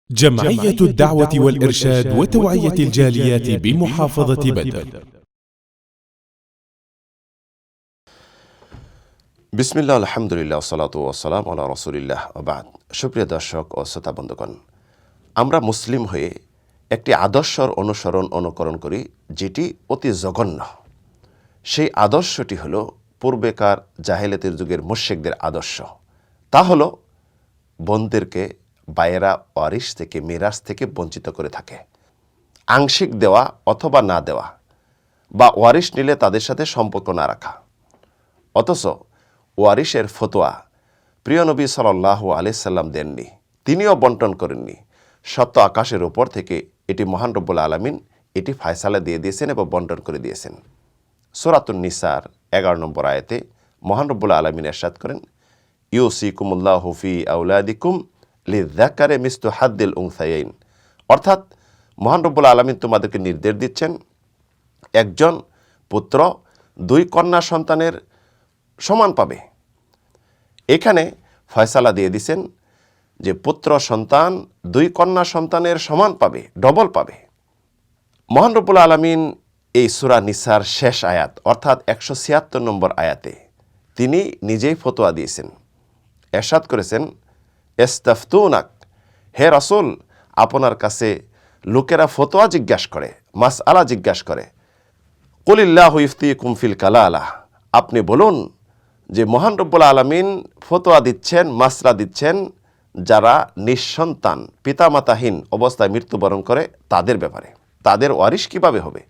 جمعية الدعوة والإرشاد وتوعية الجاليات بمحافظة بدر. বিসমিল্লাহ আলহামদুলিল্লাহ সালাতু ওয়াসসালামু আলা রাসূলিল্লাহ ওয়া বা'দ। সুপ্রিয় দর্শক ও শ্রোতা বন্ধুগণ, আমরা মুসলিম হয়ে একটি আদর্শর অনুকরণ করি যেটি অতি জঘন্য। সেই আদর্শটি হলো পূর্বেকার জাহেলিয়াতের যুগের মুশরিকদের আদর্শ। তা হলো বোনদেরকে বায়েরা ওয়ারিশ থেকে, মিরাস থেকে বঞ্চিত করে থাকে। আংশিক দেওয়া অথবা না দেওয়া, বা ওয়ারিশ নিলে তাদের সাথে সম্পর্ক না রাখা। অথচ ওয়ারিশের ফতোয়া প্রিয় নবী সাল্লাল্লাহু আলাইহি সাল্লাম দেননি, তিনিও বন্টন করেননি। সত্য আকাশের উপর থেকে এটি মহান রব্বুল আলামিন এটি ফায়সালা দিয়ে দিয়েছেন এবং বন্টন করে দিয়েছেন। সূরাতুন নিসার 11 নম্বর আয়াতে মহান রব্বুল আলামিন ইরশাদ করেন, ইউসিকুমুল্লাহু ফি আওলাদিকুম লিযাকারি মিসলু হাদ্দিল উনসায়াইন। অর্থাৎ মহান রব্বুল আলামিন তোমাদেরকে নির্দেশ দিচ্ছেন, একজন পুত্র দুই কন্যা সন্তানের সমান পাবে। এখানে ফয়সালা দিয়ে দিছেন যে পুত্র সন্তান দুই কন্যা সন্তানের সমান পাবে, ডবল পাবে। মহান রব্বুল আলামিন এই সূরা নিসার শেষ আয়াত অর্থাৎ 176 নম্বর আয়াতে তিনি নিজেই ফতোয়া দিয়েছেন, ইরশাদ করেছেন, ইস্তাফতুনাক, হে রাসূল, আপনার কাছে লোকেরা ফতোয়া জিজ্ঞাসা করে, মাসআলা জিজ্ঞাসা করে। কুলিল্লাহু ইফতিকুম ফিল কালালা, আপনি বলুন যে মহান রব্বুল আলামিন ফতোয়া দিচ্ছেন, মাসলা দিচ্ছেন যারা নিঃসন্তান পিতামাতাহীন অবস্থায় মৃত্যুবরণ করে তাদের ব্যাপারে, তাদের ওয়ারিশ কিভাবে হবে।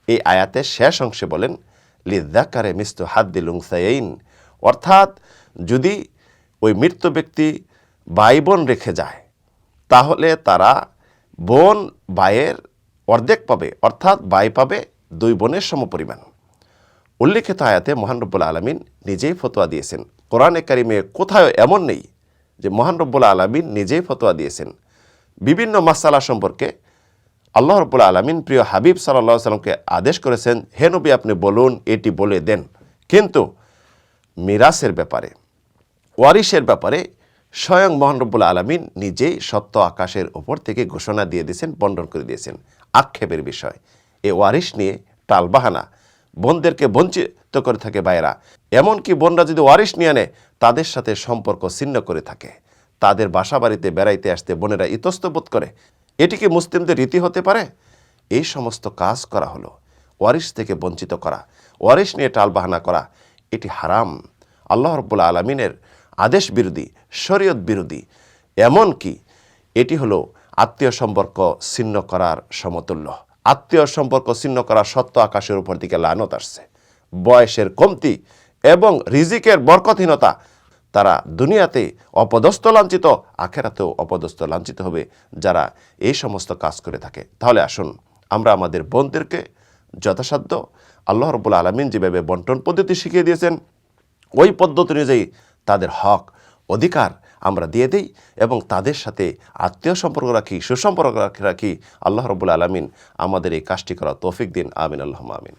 এই আয়াতের শেষ অংশে বলেন, লিযাকারি মিসলু হাদ্দিল উনসায়াইন, অর্থাৎ যদি ওই মৃত ব্যক্তি ভাই বোন রেখে যায় তাহলে তারা বোন ভাইয়ের অর্ধেক পাবে, অর্থাৎ ভাই পাবে দুই বোনের সমপরিমাণ। উল্লিখিত আয়াতে মহান রব্বুল আলামিন নিজেই ফতোয়া দিয়েছেন। কোরআনে কারিমে কোথাও এমন নেই যে মহান রব্বুল আলামিন নিজেই ফতোয়া দিয়েছেন। বিভিন্ন মাসআলা সম্পর্কে আল্লাহ রব্বুল আলামিন প্রিয় হাবিব সাল্লাল্লাহু আলাইহি সাল্লামকে আদেশ করেছেন, হে নবী আপনি বলুন, এটি বলে দেন। কিন্তু মিরাসের ব্যাপারে, ওয়ারিশের ব্যাপারে স্বয়ং মহান রব্বুল আলামিন নিজেই সত্য আকাশের উপর থেকে ঘোষণা দিয়ে দিয়েছেন, বন্টন করে দিয়েছেন। আক্ষেপের বিষয় এই ওয়ারিশ নিয়ে টালবাহানা, বোনদেরকে বঞ্চিত করে থাকে ভাইয়েরা। এমনকি বোনরা যদি ওয়ারিশ নিয়ে নেয় তাদের সাথে সম্পর্ক ছিন্ন করে থাকে, তাদের বাসা বাড়িতে বেড়াইতে আসতে বোনেরা ইতস্তত করে। এটি কি মুসলিমদের রীতি হতে পারে? এই সমস্ত কাজ করা হলো ওয়ারিশ থেকে বঞ্চিত করা, ওয়ারিশ নিয়ে টালবাহানা করা, এটি হারাম, আল্লাহ রাব্বুল আলামিনের আদেশ বিরোধী, শরীয়ত বিরোধী। এমনকি এটি হলো আত্মীয় সম্পর্ক ছিন্ন করার সমতুল্য। আত্মীয় সম্পর্ক ছিন্ন করা সত্য আকাশের উপর দিকে লানত আসছে। বয়সের কমতি এবং রিজিকের বরকতহীনতা, তারা দুনিয়াতে অপদস্থ লাঞ্ছিত, আখেরাতেও অপদস্থ লাঞ্ছিত হবে যারা এই সমস্ত কাজ করে থাকে। তাহলে আসুন আমরা আমাদের বোনদেরকে যথাসাধ্য আল্লাহ রাব্বুল আলামিন যেভাবে বন্টন পদ্ধতি শিখিয়ে দিয়েছেন ওই পদ্ধতি অনুযায়ী তাদের হক অধিকার আমরা দিয়ে দেই এবং তাদের সাথে আত্মীয় সম্পর্ক রাখি, সুসম্পর্ক রাখি। আল্লাহ রাব্বুল আলামিন আমাদের এই কাজটি করার তৌফিক দিন। আমিন, আল্লাহুম্মা আমিন।